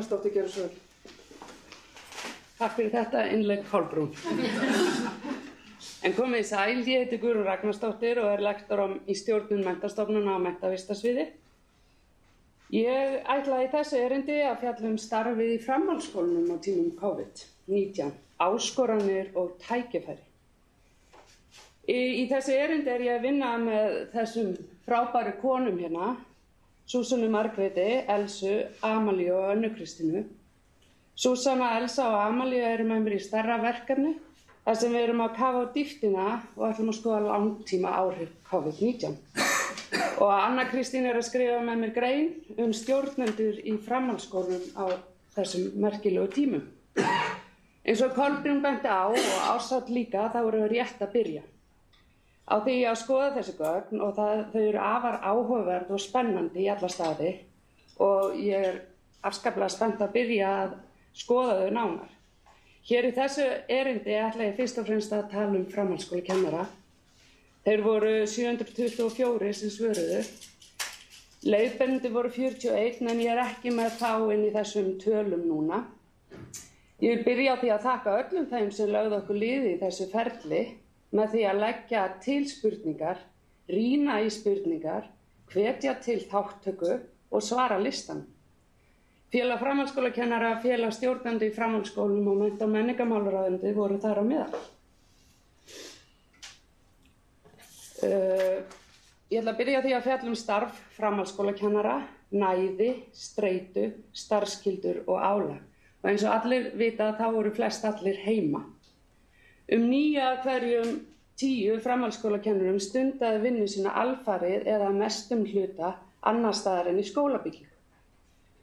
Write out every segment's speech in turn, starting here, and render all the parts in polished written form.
Stóttir gerur svo. Takk fyrir þetta innlegg Kolbrún. En komið í sæl, ég heiti Guðrún Ragnarsdóttir og lektor í stjórnun menntastofnana á menntavistarsviði. Ég ætlaði í þessu erindi að fjalla starfið í framhaldsskólunum á tímum COVID-19, áskoranir og tækifæri. Í þessu erindi ég að vinna með þessum frábæru konum hérna, Súsanu Margréti, Elsu, Amalíu og Önnu Kristínu. Súsanna, Elsa og Amalíu eru með mér í stærra verkefni þar sem við erum að kafa á dýptina og ætlum að skoða langtíma áhrif COVID-19. Og Anna Kristín að skrifa með mér grein stjórnendur í framhaldsskólum á þessum merkilegu tímum. Eins og Kolbrún benti á og Ársæll líka, þá erum við rétt að byrja á því að skoða þessi gögn og þau eru afar áhugaverð og spennandi í alla staði og ég afskaplega spennt að byrja að skoða þau nánar. Hér í þessu erindi ætla ég fyrst og fremst að tala framhaldsskólakennara. Þeir voru 724 sem svöruðu. Leiðbeinendur voru 41 en ég ekki með þá inn í þessum tölum núna. Ég vil byrja á því að þakka öllum þeim sem lögðu okkur lið í þessu ferli með því að leggja til spurningar, rýna í spurningar, hvetja til þátttöku og svara listan. Félag framhaldsskólakennara, félag stjórnandi í framhaldsskólum og mennta- og menningarmálaráðuneyti voru þar á meðal. Ég ætla að byrja á því að fjalla starf framhaldsskólakennara, næði, streitu, starfskyldur og álag. Og eins og allir vita þá voru flest allir heima. 9 af hverjum 10 framhaldsskólakennurum stundaði vinnu sína alfarið eða mestum hluta annars staðar en í skólabyggingu.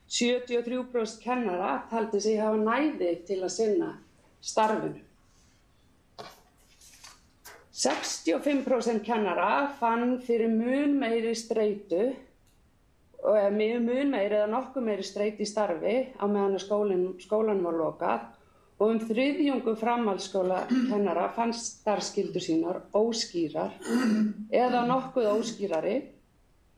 73% kennara taldi sig hafa næði til að sinna starfinu. 65% kennara fann fyrir mun meiri streitu mun meiri eða nokkuð meiri streitu í starfi á meðan skólanum var lokað og þriðjungur framhaldsskólakennara fannst starfskyldur sínar óskýrar eða nokkuð óskýrari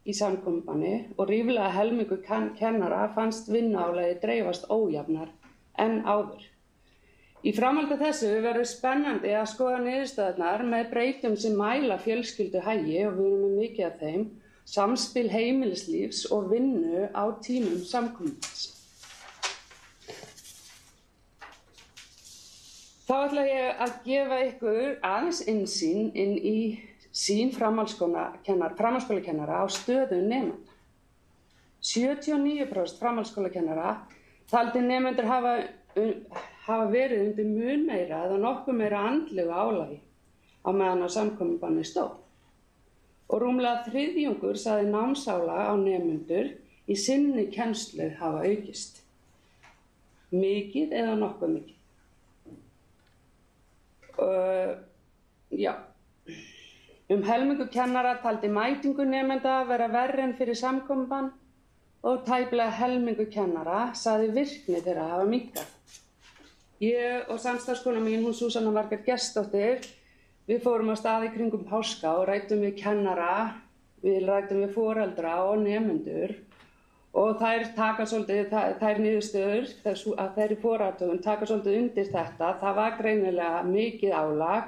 í samkombanni og ríflega helmingur kennara fannst vinnuálagið dreifast ójafnar en áður. Í framhaldi af þessu verður spennandi að skoða niðurstöðurnar með breytum sem mæla fjölskylduhagi og við erum með mikið af þeim, samspil heimilislífs og vinnu á tímum samkombans. Þá ætla ég að gefa ykkur aðeins innsýn inn í sín framhaldsskólakennara á stöðu nemenda. 79% framhaldsskólakennara taldi nemendur hafa verið undir mun meira eða nokkuð meira andlegu álagi á meðan á samkomubanni stóð. Og rúmlega þriðjungur sagði námsálag á nemendur í sinni kennslu hafa aukist. Mikið eða nokkuð mikið. Helmingur kennara taldi mætingu nemenda vera verri en fyrir samkomubann og tæplega helmingur kennara sagði virkni þeirra hafa minnkað. Ég og samstarfskona mín, hún Súsanna Margrét Gestsdóttir, við fórum á stað í kringum páska og ræddum við kennara, við ræddum við foreldra og nemendur og þær niðurstöður að þeirri forathugun taka svolítið undir þetta. Það var greinilega mikið álag,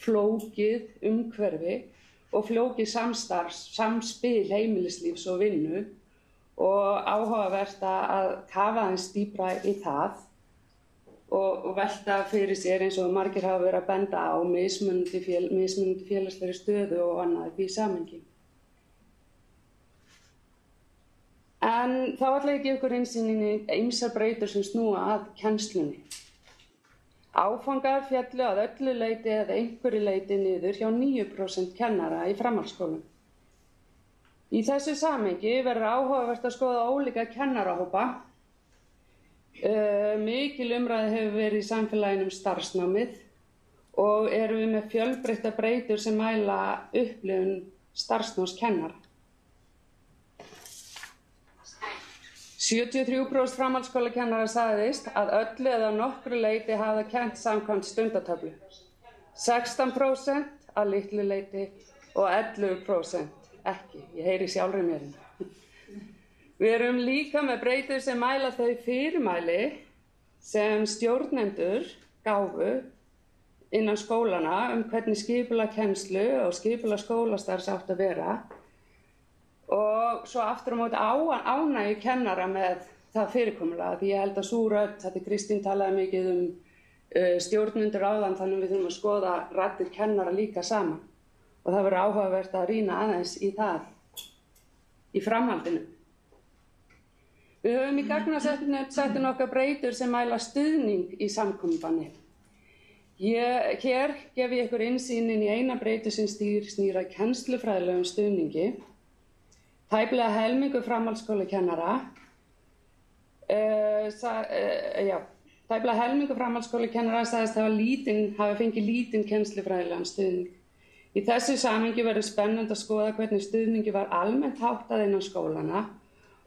flókið umhverfi og flókið samspil heimilislífs og vinnu og áhugavert að kafa aðeins dýpra í það og velta fyrir sér eins og margir hafa verið að benda á mismunandi félagslegri stöðu og annað í því samhengi. En þá ætla ég að gefa ykkur innsýn inn í ýmsar breytur sem snúa að kennslunni. Áfangar féllu að öllu leyti eða einhverju leyti niður hjá 9% kennara í framhaldsskólum. Í þessu samhengi verður áhugavert að skoða ólíka kennarahópa. Mikil umræða hefur verið í samfélaginu starfsnámið og erum við með fjölbreyttar breytur sem mæla upplifun starfsnámskennara. 73% framhaldsskólakennara sagðist að öllu eða nokkru leyti hafa kennt samkvæmt stundatöflu. 16% að litlu leyti og 11% ekki. Ég heyri sjálfri mér. Við erum líka með breytur sem mæla þau fyrirmæli sem stjórnendur gáfu innan skólana hvernig skipulag kennslu og skipulag skólastarfs átt að vera. Og svo aftur á móti ánægju kennara með það fyrirkomulag, því ég held að sú rödd, þetta Kristín talaði mikið stjórnendur áðan, þannig við þurfum að skoða raddir kennara líka saman. Og það verður áhugavert að rýna aðeins í það í framhaldinu. Við höfum í gagnasettin okkar breytur sem mæla stuðning í samkomubanni. Hér gef ég ykkur innsýn inn í eina breytu sem snýr að kennslufræðilegum stuðningi. Tæplega helmingur framhaldsskólakennara sagðist hafa fengið lítinn kennslufræðilegan stuðning. Í þessu samhengi verður spennandi að skoða hvernig stuðningi var almennt háttað innan skólana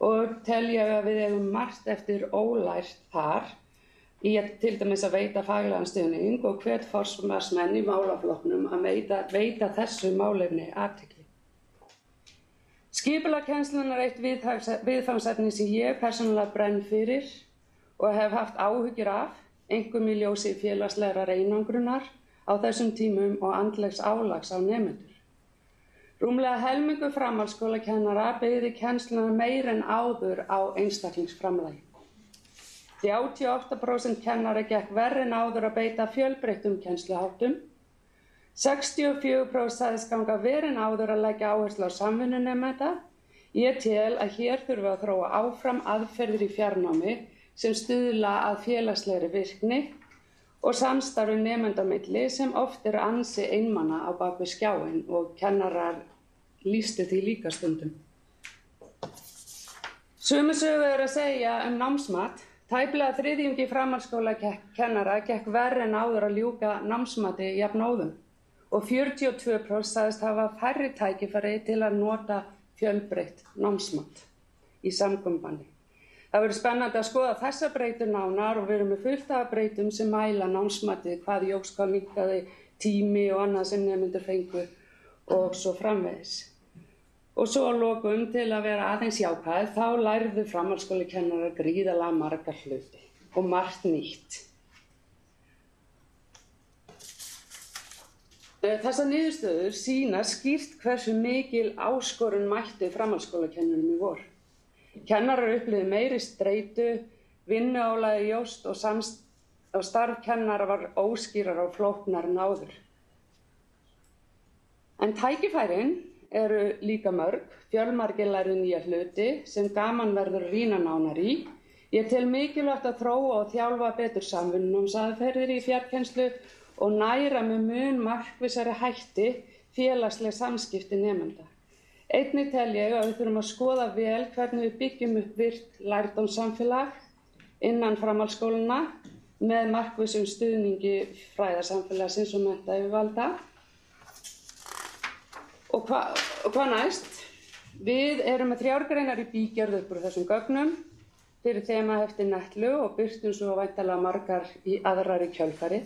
og tel ég að við eigum margt eftir ólært þar í til dæmis að veita faglegan stuðning og hvet forsvarsmenn í málaflokknum að veita þessu málefni athygli. Skipulagskenslan eitt viðfangsefni sem ég persónulega brenn fyrir og hef haft áhyggjur af, einkum í ljósi félagslegrar einangrunar á þessum tímum og andlegs álags á nemendur. Rúmlega helmingur framhaldsskólakennara byggði kennsluna meira en áður á einstaklingsframlagi. 38% kennara gekk verr en áður að beita fjölbreyttum kennsluháttum. 64% sagðist ganga verr en áður að leggja áherslu á samvinnu nemenda. Ég tel að hér þurfi að þróa áfram aðferðir í fjarnámi sem stuðla að félagslegri virkni og samstarfi nemenda á milli sem oft ansi einmana á bak við skjáinn og kennarar lýstu því líka stundum. Sömu sögu að segja námsmat. Tæplega þriðjungi framhaldsskólakennara gekk verr en áður að ljúka námsmati jafnóðum og 42% sagðist hafa færri tækifæri til að nota fjölbreytt námsmat í samkomubanni. Það verður spennandi að skoða þessa breytur nánar og við erum með fullt af breytum sem mæla námsmatið, hvað jókst, hvað minnkaði, tími og annað sem nemendur fengu og svo framvegis. Og svo að lokum til að vera aðeins jákvæð, þá lærðu framhaldsskólakennarar gríðarlega marga hluti og margt nýtt. Þessar niðurstöður sýna skýrt hversu mikil áskorun mætti framhaldsskólakennurum í vor. Kennarar upplifðu meiri streitu, vinnuálagi jókst og starf kennara var óskýrar og flóknar en áður. En tækifærin eru líka mörg, fjölmargir lærðu nýja hluti sem gaman verður að rýna nánar í. Ég tel mikilvægt að þróa og þjálfa betur samvinnunámsaðferðir í fjarkennslu og næra með mun markvissari hætti félagsleg samskipti nemenda. Einnig tel ég að við þurfum að skoða vel hvernig við byggjum upp virkt lærdómssamfélag innan framhaldsskólana með markvissum stuðningi fræðasamfélagsins og menntaryfirvalda. Og hvað næst? Við erum með 3 greinar í bígerð upp úr þessum gögnum fyrir þemahefti Netlu og birtum svo væntanlega margar í aðrar í kjölfarið.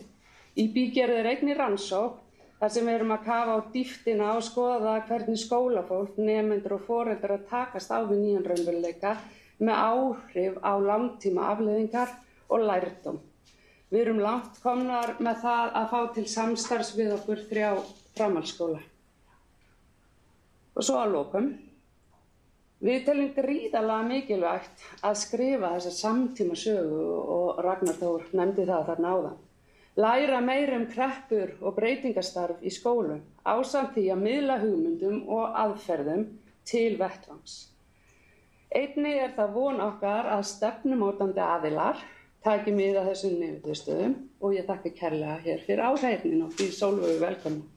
Í bígerð einnig rannsókn þar sem við erum að kafa á dýptina og skoða hvernig skólafólk, nemendur og foreldrar takast á við nýjan raunveruleika með áhrif á langtíma afleiðingar og lærdóm. Við erum langt komnar með það að fá til samstarfs við okkur 3 framhaldsskóla. Og svo að lokum. Við teljum gríðarlega mikilvægt að skrifa þessa samtíma sögu og Ragnar Þór nefndi það þarna áðan. Læra meira kreppur og breytingastarf í skólum ásamt því að miðla hugmyndum og aðferðum til vettvangs. Einnig það von okkar að stefnumótandi aðilar taki mið af þessum niðurstöðum og ég þakka kærlega hér fyrir áheyrnin og því Sólveigu velkomin.